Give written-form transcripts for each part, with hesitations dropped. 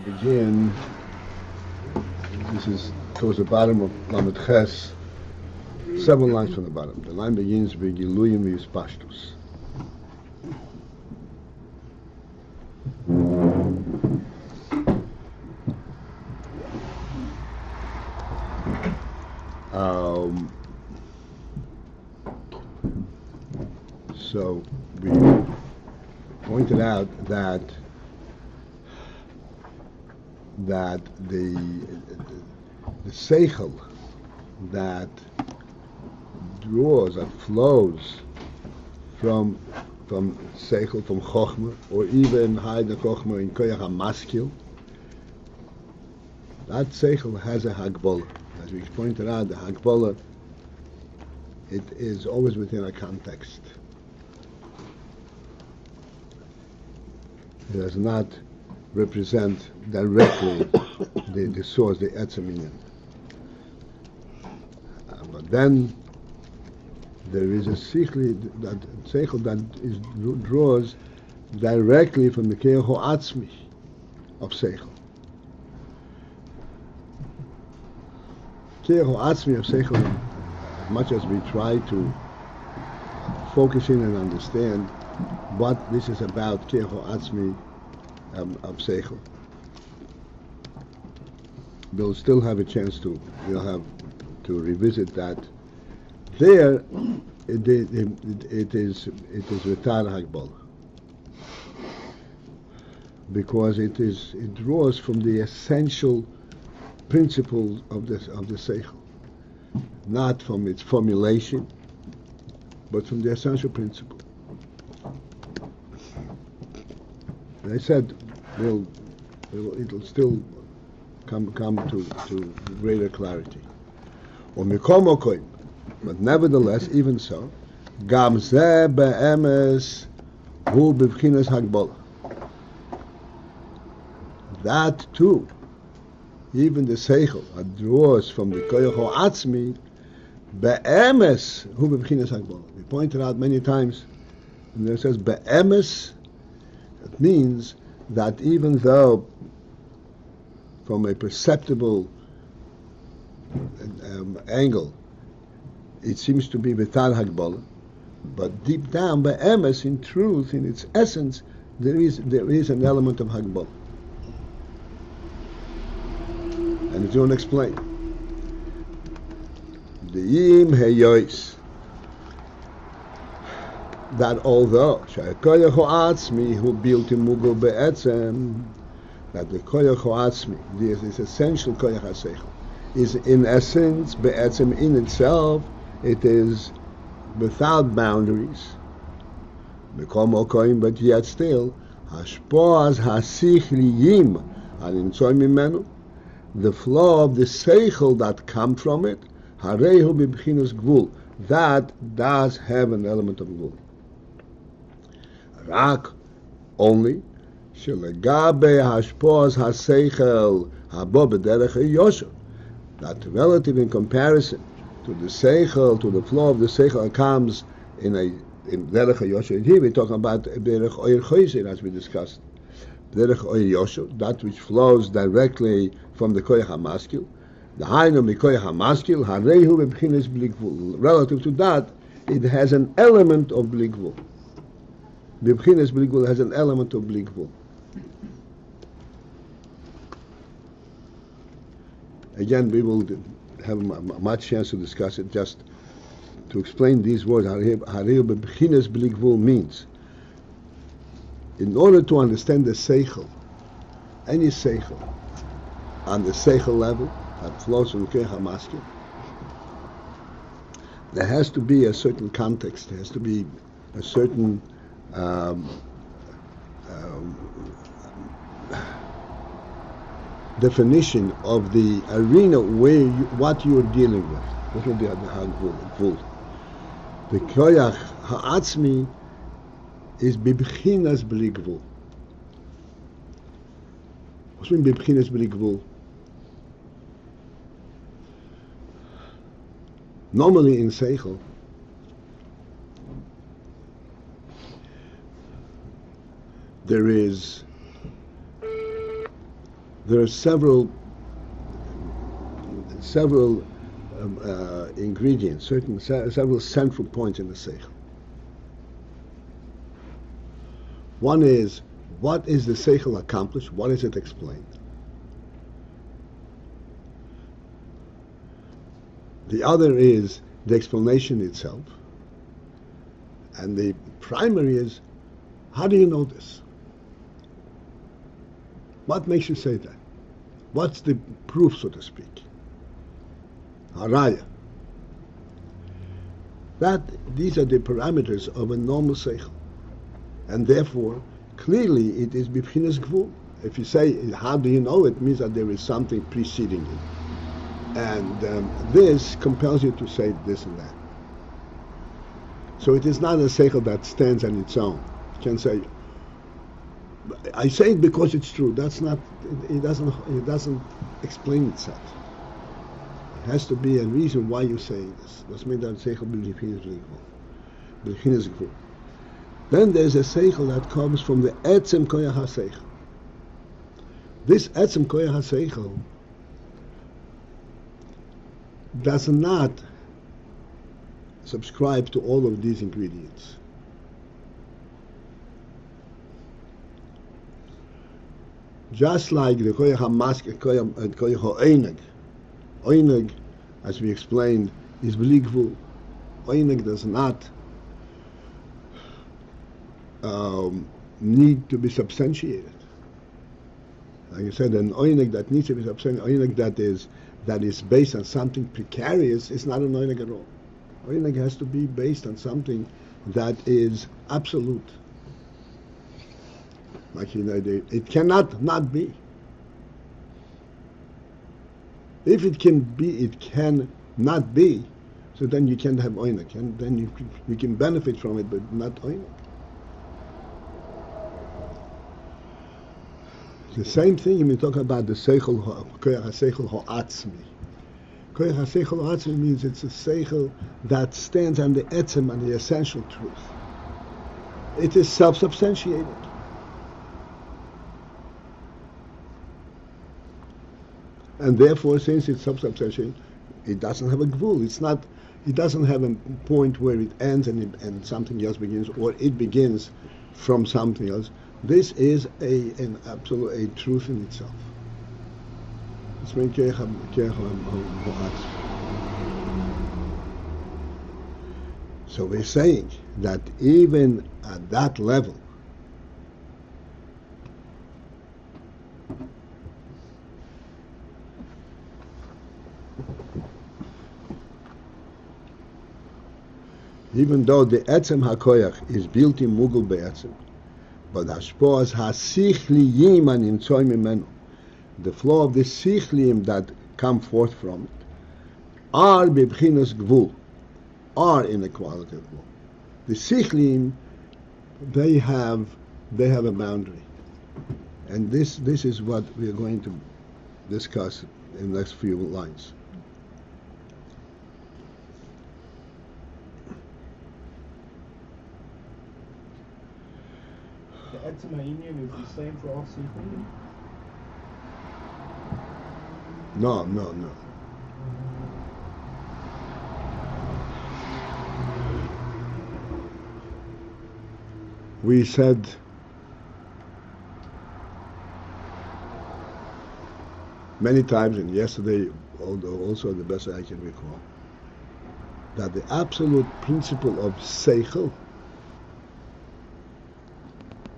begin. This is towards the bottom of Lamed Ches, 7 lines from the bottom. The line begins be-ha-giluim v'yispashtus. So we pointed out that the sechel that draws, that flows from sechel, from chochma, or even hide the chochma in koach ha-maskil, that sechel has a hagbola. As we pointed out, the hagbola, it is always within a context. It does not represent directly the source, the AyinBase. But then there is a sechel that draws directly from the koach ha-atzmi of sechel. Koach ha-atzmi of sechel, as much as we try to focus in and understand what this is about, koach ha-atzmi of sechel, we'll still have a chance to revisit that. There, it is vitar hagbola, because it draws from the essential principles of the sechel, not from its formulation, but from the essential principle. And I said, it'll still come to greater clarity. But nevertheless, even so, gam zeh be'emes hu b'bchinas hagbola. That too, even the sechel that draws from the koach ha-atzmi, be'emes hu b'bchinas hagbola. We pointed out many times, and it says be'emes, it means that even though from a perceptible angle it seems to be vitar hagbola, but deep down, be'emes, in truth, in its essence, there is an element of hagbola. And it's going to explain. The heyois, that although koach ha-atzmi hu bilti mugul be'etzem, that the koach ha-atzmi, this essential koach ha-sechel, is in essence, be'etzem, in itself, it is without boundaries. But yet still, hashpoas ha-sichliyim al-imtzoi mimenu, the flow of the sechel that come from it, harehu b'bchinas gvul, that does have an element of gvul. Rak, only, shelegabe hashpoas ha-sechel habo b'derech yashar, that relative in comparison to the sechel, to the flow of the sechel comes in derech yashar. Here we're talking about derech oyer choiser, as we discussed. Derech oyer yashar, that which flows directly from the koach ha-maskil. The hainu mi koach ha-maskil harehu b'bchinas bli gvul. Relative to that, it has an element of bli gvul. B'bchinas bli gvul has an element of bli gvul. Again, we will have much chance to discuss it. Just to explain these words, harehu b'bchinas bli gvul means, in order to understand the sechel, any sechel, on the sechel level that flows from koach ha-maskil, there has to be a certain context, there has to be a certain definition of the arena where what you are dealing with. What will be the hagvul? The koach ha-atzmi is b'bchinas bli gvul. What's mean b'bchinas bli gvul? Normally in sechel, there is There are several ingredients, several central points in the sechel. One is, what is the sechel accomplished? What is it explained? The other is the explanation itself. And the primary is, how do you know this? What makes you say that? What's the proof, so to speak? Haraya. These are the parameters of a normal sechel. And therefore, clearly it is b'chinas gvul. If you say, how do you know, it means that there is something preceding it. And this compels you to say this and that. So it is not a sechel that stands on its own. You can say, I say it because it's true. That's not, it doesn't explain itself. It has to be a reason why you're saying this. Das means that sechel b'chinas gvul. Then there's a sechel that comes from the etzem koach ha-sechel. This etzem koach ha-sechel does not subscribe to all of these ingredients. Just like the koach ha-mask, koach ha-eineg. Eineg, as we explained, is bli gvul. Eineg does not need to be substantiated. Like you said, an oinig that needs to be substantiated, oinig that is based on something precarious, is not an oinig at all. Oinig has to be based on something that is absolute. Like, it cannot not be. If it can be, it can not be. So then you can't have oinig, and then you can benefit from it, but not oinig. The same thing when we talk about the sechel, koach ha-sechel ha-atzmi. Koach ha-sechel ha-atzmi means it's a sechel that stands on the etzem, on the essential truth. It is self-substantiated. And therefore, since it's self-substantiated, it doesn't have a gvul. It doesn't have a point where it ends and something else begins, or it begins from something else. This is an absolute truth in itself. So we're saying that even at that level, even though the etzem ha-koach is built in mugul be'etzem, but hashpoas ha-sichliyim animtzoy mimenu, the flow of the sichliyim that come forth from it, are b'bchinas gvul, are in the quality of gvul. The sichliyim, they have a boundary, and this is what we are going to discuss in the next few lines. The etzem Ayin is the same for all sechel? No. We said many times, and yesterday, although also the best I can recall, that the absolute principle of sechel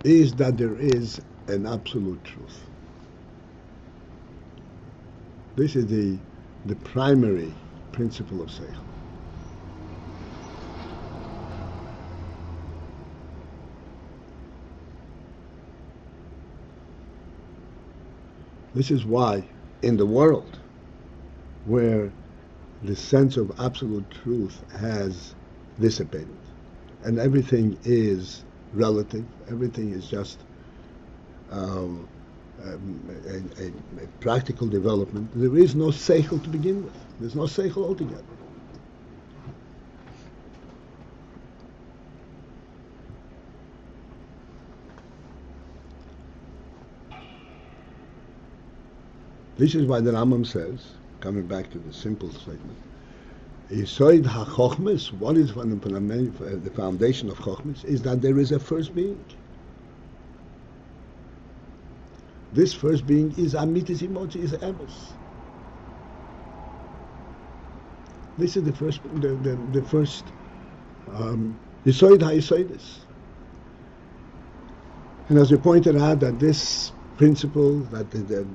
is that there is an absolute truth. This is the primary principle of sechel. This is why in the world where the sense of absolute truth has dissipated and everything is relative, everything is just a practical development, there is no sechel to begin with. There's no sechel altogether. This is why the Rambam says, coming back to the simple statement, Yisoid ha-chochmes, what is the foundation of chochmes, is that there is a first being. This first being is amitis emoji, is emes. This is the first Yisoid ha-Yisoidis. And as you pointed out, that this principle, that the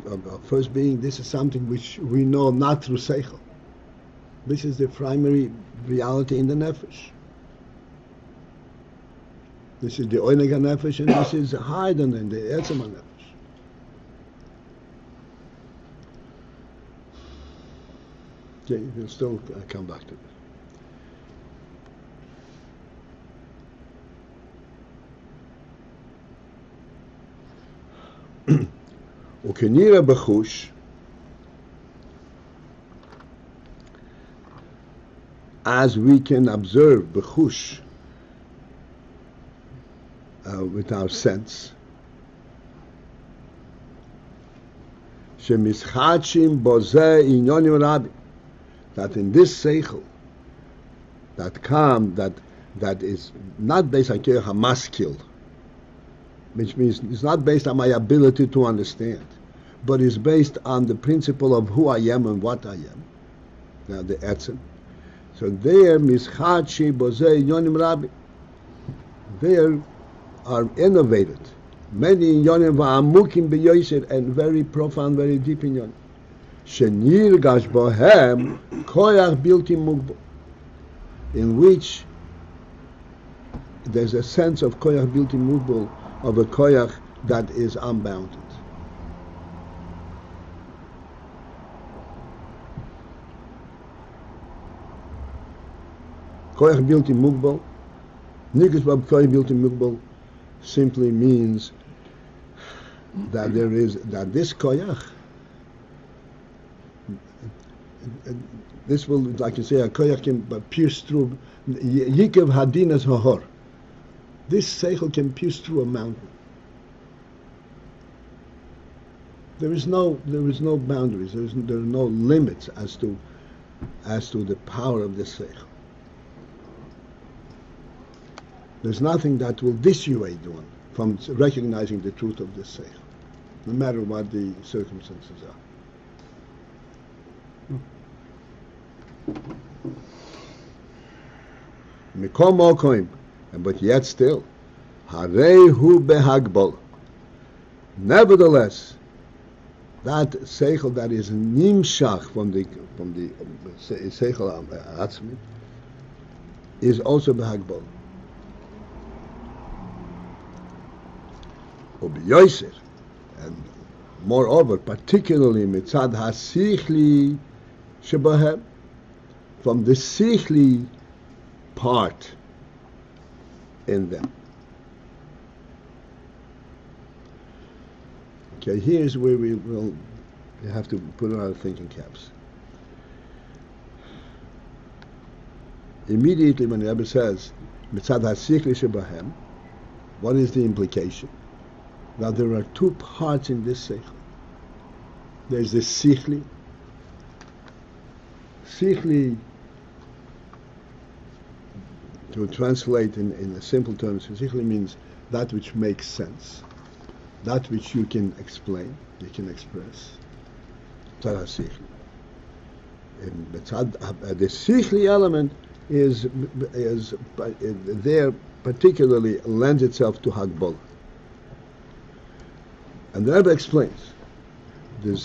first being, this is something which we know not through sechel. This is the primary reality in the nefesh. This is the oinega nefesh, and this is hidden in the etzema nefesh. Okay, we'll still come back to this. Ukenira b'chush, as we can observe b'chush with our sense, shemischachim bozeh inyonim rabbi, that in this sechel, that calm, that is not based on koach hamaskil, which means it's not based on my ability to understand, but is based on the principle of who I am and what I am. Now the etzem. So there, mischachi bozei yonim rabbi, there are innovated many yonim va'amukim beyoser, and very profound, very deep in yonim. Shenirgash bohem koach bilti mugbo, in which there's a sense of koach bilti mugbo, of a koach that is unbounded. Koach bilti mugbal, nigus bab koach bilti mugbal, simply means that this koach, this will, like you say, a koach can pierce through yikev hadinas hahor. This sechel can pierce through a mountain. There is no boundaries. There are no limits as to the power of this sechel. There's nothing that will dissuade one from recognizing the truth of this sechel, no matter what the circumstances are. Mikom mokoim. But yet still, harehu behagbol. Nevertheless, that sechel that is nimshach from the sechel ha-atzmi is also behagbol. Ubiyoser, and moreover, particularly mitzad ha-sechli shebahem, from the sechli part in them. Okay, here's where we have to put on our thinking caps. Immediately when the Rebbe says mitzad ha-sechli shebahem, what is the implication? That there are two parts in this sechel. There's the sechli. Sechli, to translate in a simple terms, sechli means that which makes sense, that which you can explain, you can express. The sechli element is there particularly lends itself to hagbol. And the Rebbe explains, with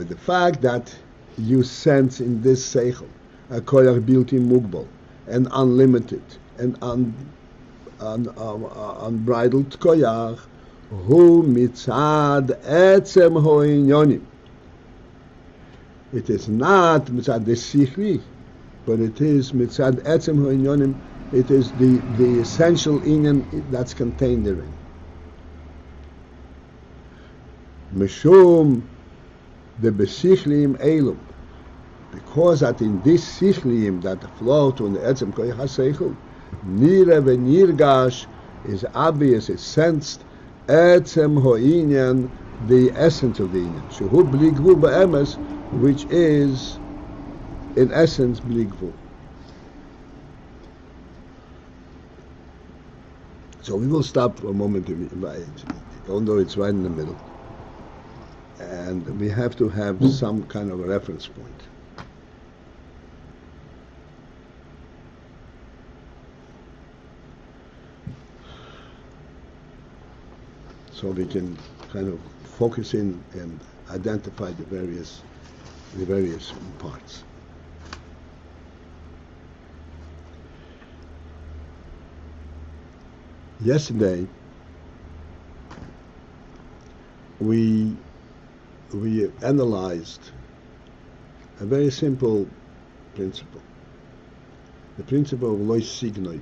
the fact that you sense in this sechel a koach bilti mugbal, and unlimited and unbridled koach, hu mitzad etzem ho'inyonim. It is not mitzad the sichli, but it is mitzad etzem ho'inyonim. It is the essential inyan that's contained therein. Mishum the besichlim elum, because that in this sichlim that flow to the etzem koach ha-sechel, nira v'nirgash is obvious, is sensed, Etzem ha'inyan, the essence of the inyan. Shehu bli gvul ba'emes, which is in essence bli gvul. So we will stop for a moment, although it's right in the middle, and we have to have some kind of a reference point. So we can kind of focus in and identify the various parts. Yesterday we analyzed a very simple principle, the principle of lo signoiv.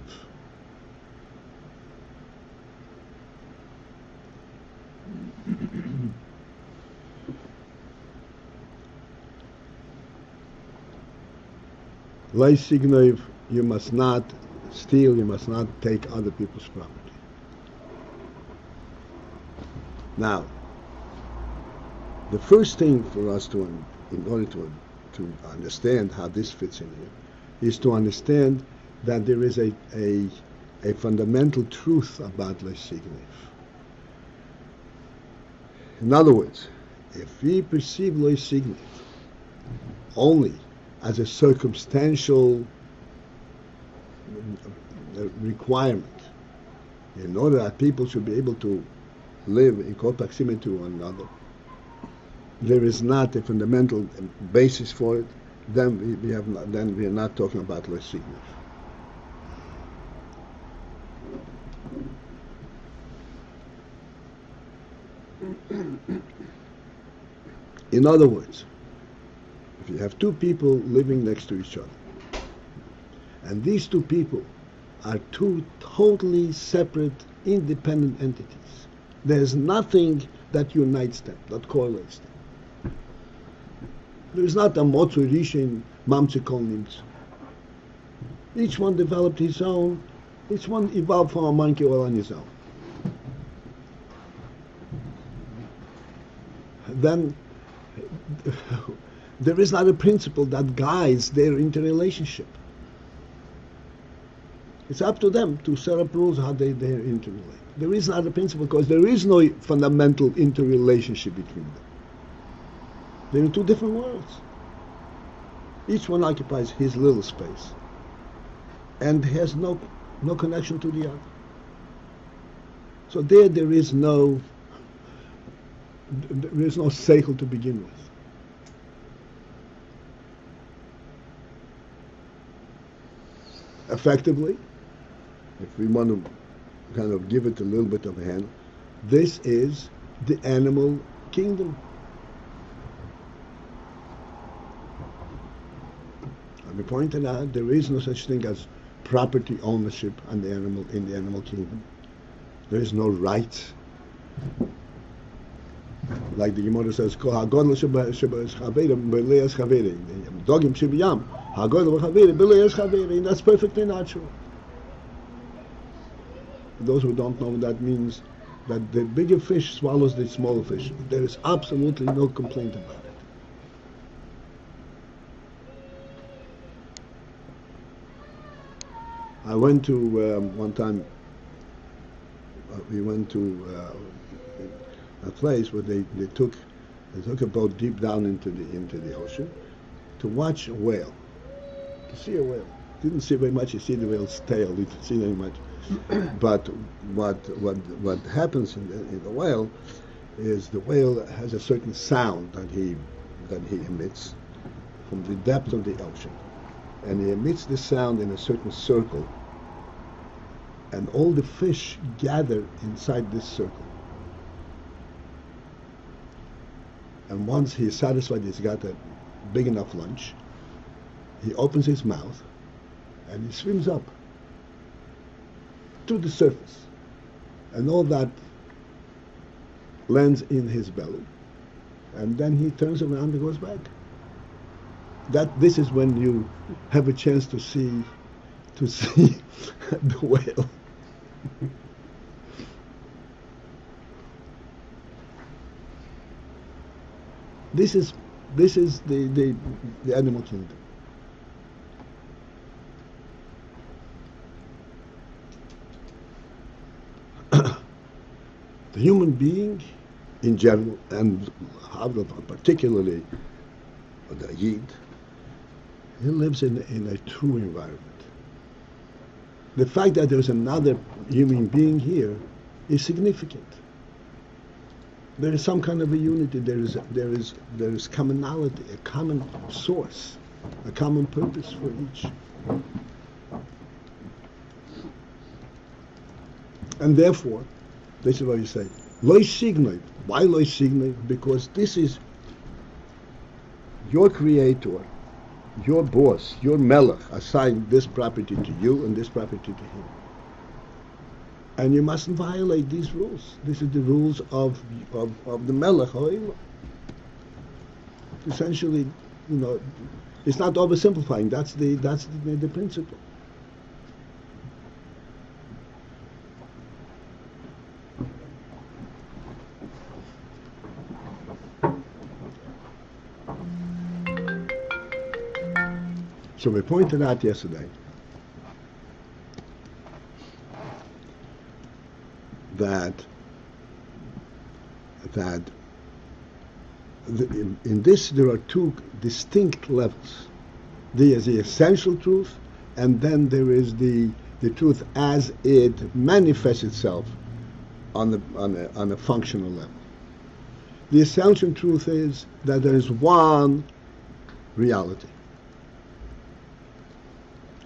Lo signoiv, you must not steal, you must not take other people's property. Now, the first thing for us in order to understand how this fits in here, is to understand that there is a fundamental truth about lo signoiv. In other words, if we perceive lo signoiv only as a circumstantial requirement in order that people should be able to live in close proximity to one another, there is not a fundamental basis for it, then we are not talking about lo signoiv. In other words, if you have two people living next to each other, and these two people are two totally separate, independent entities, there's nothing that unites them, that correlates them. There is not a motzu rishin mamtze kol nimtz. Each one developed his own, each one evolved from a monkey all on his own. Then there is not a principle that guides their interrelationship. It's up to them to set up rules how they interrelate. There is not a principle because there is no fundamental interrelationship between them. They're in two different worlds. Each one occupies his little space and has no connection to the other. So there is no sechel to begin with. Effectively, if we want to kind of give it a little bit of a hand, this is the animal kingdom. And we pointed out there is no such thing as property ownership in the animal kingdom. There is no rights. Like the Gemara says, koach dogim shebiyam, and that's perfectly natural. Those who don't know what that means, that the bigger fish swallows the smaller fish. There is absolutely no complaint about it. I went to one time. We went to a place where they took a boat deep down into the ocean to watch a whale, to see a whale. Didn't see very much. You see the whale's tail. You didn't see very much. But what happens in the whale is the whale has a certain sound that he emits from the depth of the ocean, and he emits the sound in a certain circle, and all the fish gather inside this circle. And once he is satisfied, he's got a big enough lunch, he opens his mouth and he swims up to the surface, and all that lands in his belly, and then he turns around and goes back. This is when you have a chance to see the whale. This is the animal kingdom. The human being in general, and particularly the Yid, he lives in a true environment. The fact that there's another human being here is significant. There is some kind of a unity. There is commonality, a common source, a common purpose for each. And therefore, this is what you say. Lo signoi. Why lo signoi? Because this is your creator, your boss, your melech assigned this property to you and this property to him. And you mustn't violate these rules. These are the rules of the melech. Essentially, it's not oversimplifying. That's the principle. So we pointed out yesterday that in this there are two distinct levels. There is the essential truth, and then there is the truth as it manifests itself on a functional level. The essential truth is that there is one reality,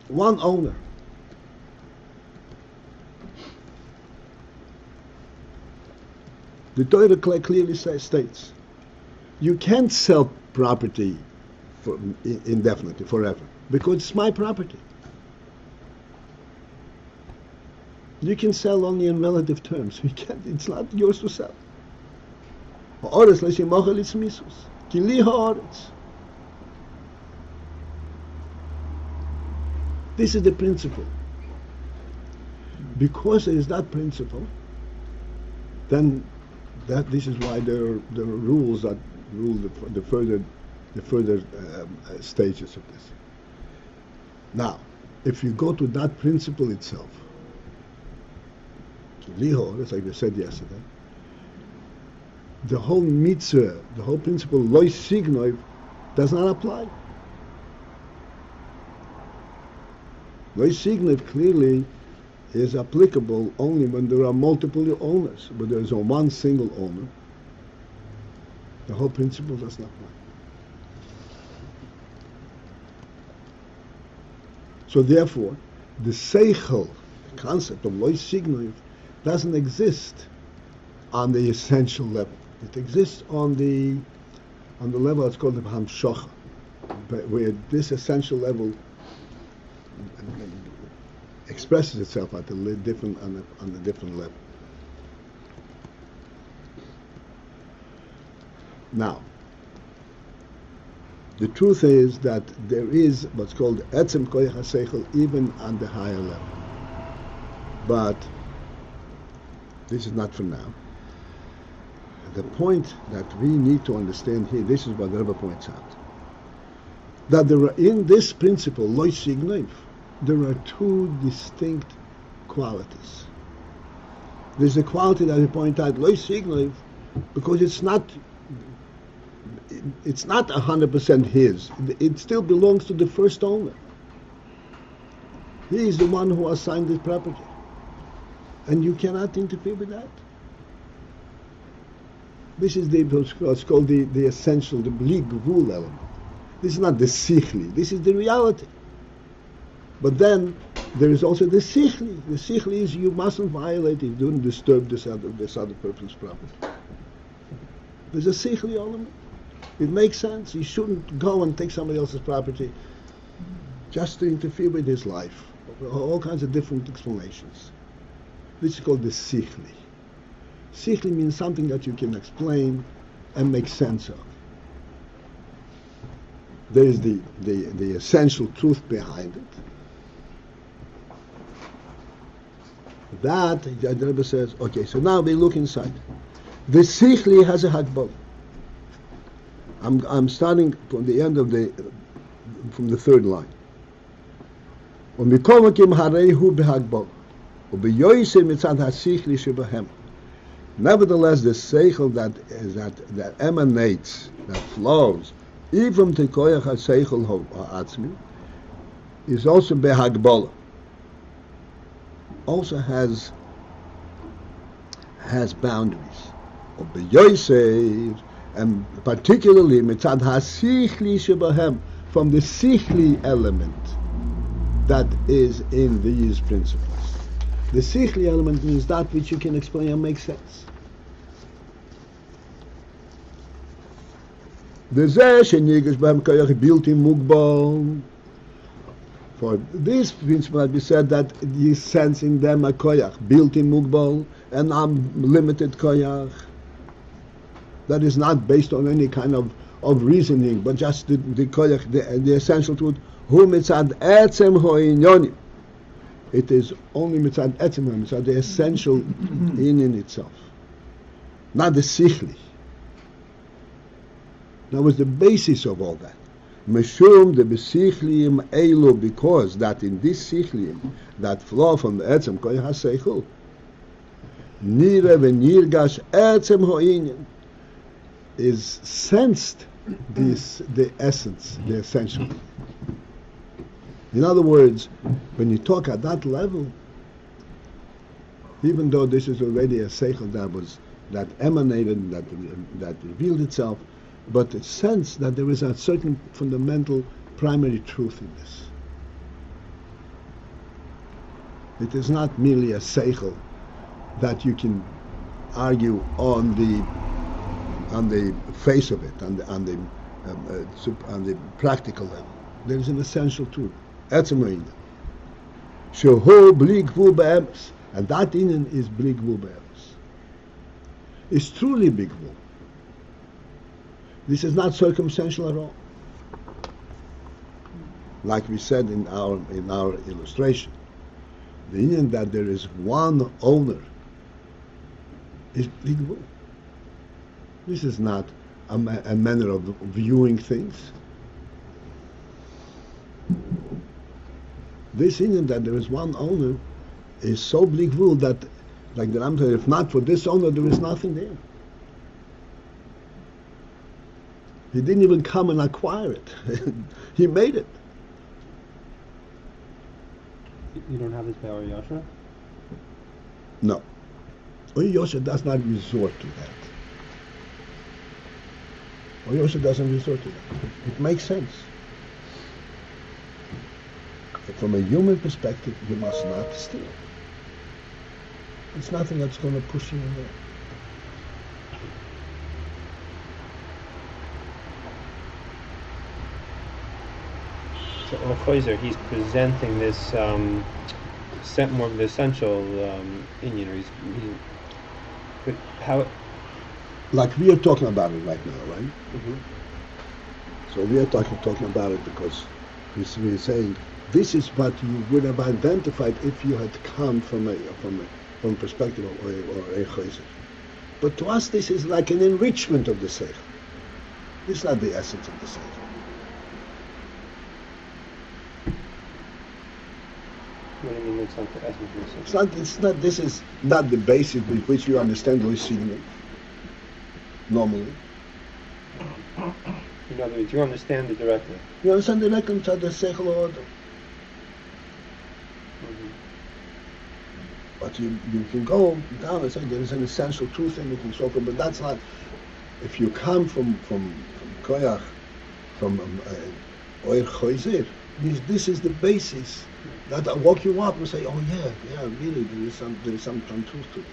one owner. The Torah clearly states, you can't sell property indefinitely, forever, because it's my property. You can sell only in relative terms. You can't, it's not yours to sell. This is the principle. Because there is that principle, then this is why there are rules that rule the further stages of this. Now, if you go to that principle itself, it's like we said yesterday, the whole mitzvah, the whole principle lo signoi does not apply. Lo signoi clearly is applicable only when there are multiple owners. But there is one single owner, the whole principle does not apply. So therefore, the sechel, the concept of lo signoi, doesn't exist on the essential level. It exists on the level that's called the hamshocha, where this essential level expresses itself at on a different level. Now, the truth is that there is what's called etzem koach ha-sechel even on the higher level. But this is not for now. The point that we need to understand here, this is what the Rebbe points out, that there are, in this principle, lo signoi, there are two distinct qualities. There's a quality that we point out, lo signoi, because it's not 100% his. It still belongs to the first owner. He is the one who assigned this property. And you cannot interfere with that. This is what's called the essential, the bli gvul element. This is not the sichli. This is the reality. But then there is also the sichli. The sichli is you mustn't violate it. Don't disturb this other person's property. There's a sichli element. It makes sense. You shouldn't go and take somebody else's property just to interfere with his life. All kinds of different explanations. This is called the sechel. Sechel means something that you can explain and make sense of. There is the essential truth behind it. That, the Rebbe says, okay, so now we look inside. The sechel has a hagbal. I'm starting from the end of from the third line. Nevertheless, the sechel that emanates, that flows, even to koach ha-sechel ha-atzmi, is also be-ha-giluim. Also has boundaries. And particularly mitzad ha-sechli shebahem, from the sechli element that is in these principles. The sechli element means that which you can explain and make sense. For this principle, it be said that you sense in them a koach, built in mugbal, and unlimited koach. That is not based on any kind of reasoning, but just the koach, the essential truth. Hu mitzad etzem ho'inyoni. It is only mitzad etzem, mitzad the essential in itself, not the sechli. That was the basis of all that. Meshum the besichliim elu, because that in this sichliim that flow from the etzem koach ha-sechel, nire v'nirgash etzem ho'inyan, is sensed the essence, the essential. In other words, when you talk at that level, even though this is already a sechel that emanated, that revealed itself, but it's sensed that there is a certain fundamental primary truth in this. It is not merely a sechel that you can argue on the face of it, on the practical level. There is an essential truth. Etzem shehu bli gvul be'emes, and that inyan is bli gvul be'emes. It's truly bli gvul. This is not circumstantial at all. Like we said in our illustration, the inyan that there is one owner is bli gvul. This is not a manner of viewing things. This inyan that there is one owner is so bli gvul that, like the Ram said, if not for this owner, there is nothing there. He didn't even come and acquire it. He made it. You don't have this by yashar? No. Yashar does not resort to that. Yashar doesn't resort to that. It makes sense. From a human perspective, you must not steal. It's nothing that's going to push you in there. So Chayzer, he's presenting this more of the essential inyan. But how? Like we are talking about it right now, right? Mm-hmm. So we are talking about it because we're saying this is what you would have identified if you had come from a perspective of a Chayzer. But to us, this is like an enrichment of the sechel. This is not the essence of the sechel. What do you mean it's not the essence of the sechel? It's not. This is not the basis with which you understand the signal. Normally. In other words, you understand it directly. You understand directly inside the sechel order. Mm-hmm. But you can go down and say there is an essential truth in it and so forth. But that's not. If you come from koach, from oir choizer, this is the basis that I walk you up and say, oh yeah, really, there is some truth to this.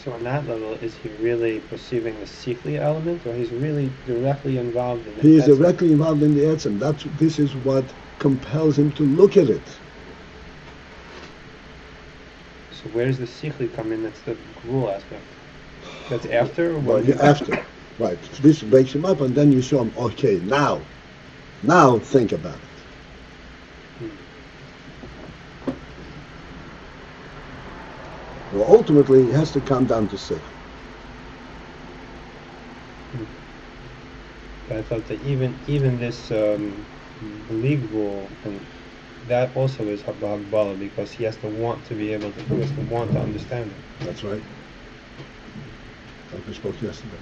So on that level, is he really perceiving the sechli element, or he's really directly involved in it? He is directly involved in the etzem. This is what compels him to look at it. So where does the sechli come in? That's the gvul aspect. That's after? Or what? Well, after. Right. This wakes him up, and then you show him, okay, now think about it. Well, ultimately, it has to come down to sechel. But I thought that even this league rule, and that also is Hagbala, because he has to want to be able to, he has to want to understand it. That's right. Like we spoke yesterday.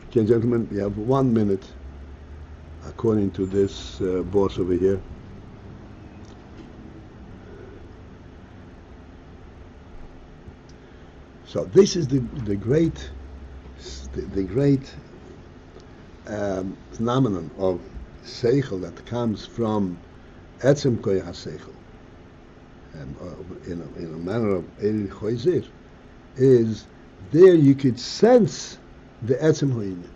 Okay, gentlemen, we have 1 minute according to this boss over here. So this is the great phenomenon of sechel that comes from etzem koach sechel, and in a manner of Ayin choizir, is there you could sense the etzem ho'inyan.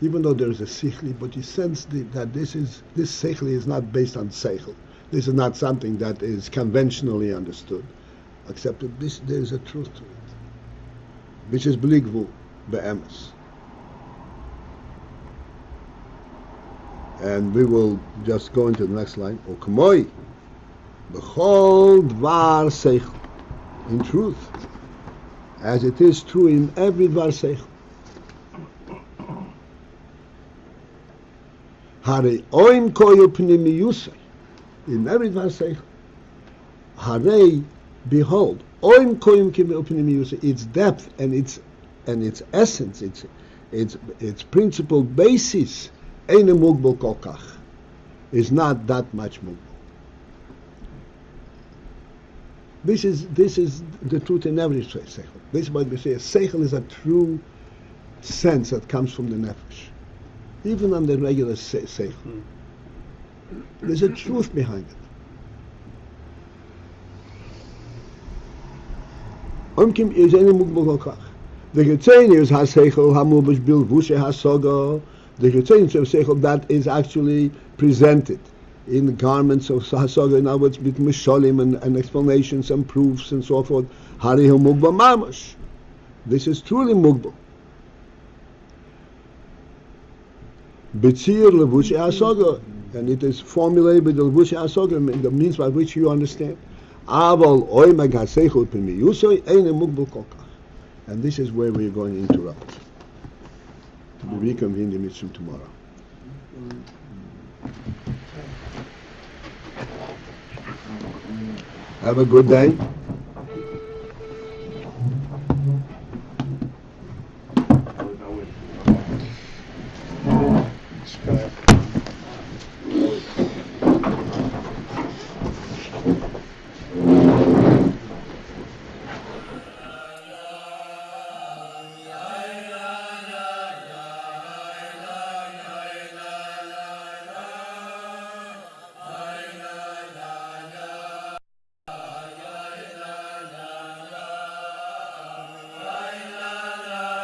Even though there is a sechel, but you sense that this sechel is not based on sechel. This is not something that is conventionally understood, except that there is a truth to it, which is beligvu be'emes. And we will just go into the next line. O k'moi b'chol dvar sechel. In truth, as it is true in every dvar sechel. Hare oim koyu pnimiyusay. In every dvar sechel. Hare, behold, oim koyum pnimiyusay. Its depth and its essence, its principal basis, eine mugbal koach, is not that much mugbal. This is the truth in every sechel. This is what we say. A sechel is a true sense that comes from the nefesh, even on the regular sechel. There's a truth behind it. Omkim is eine mugbal koach. The Getzeinis is ha-sechel ha-mubash bil vushe ha-soga. The Getzeinis of sechel that is actually presented in the garments of ha-soga, in other words, with mishalim and explanations and proofs and so forth. Hari hu-mugba mamash. This is truly mugba. Bitzir levushe ha-soga. And it is formulated with the levushe ha-soga, the means by which you understand. Aval oimag ha-sechel p'miyusay eine mugbal koach. And this is where we are going to interrupt. To be reconvened in Mitzvah tomorrow. Have a good day.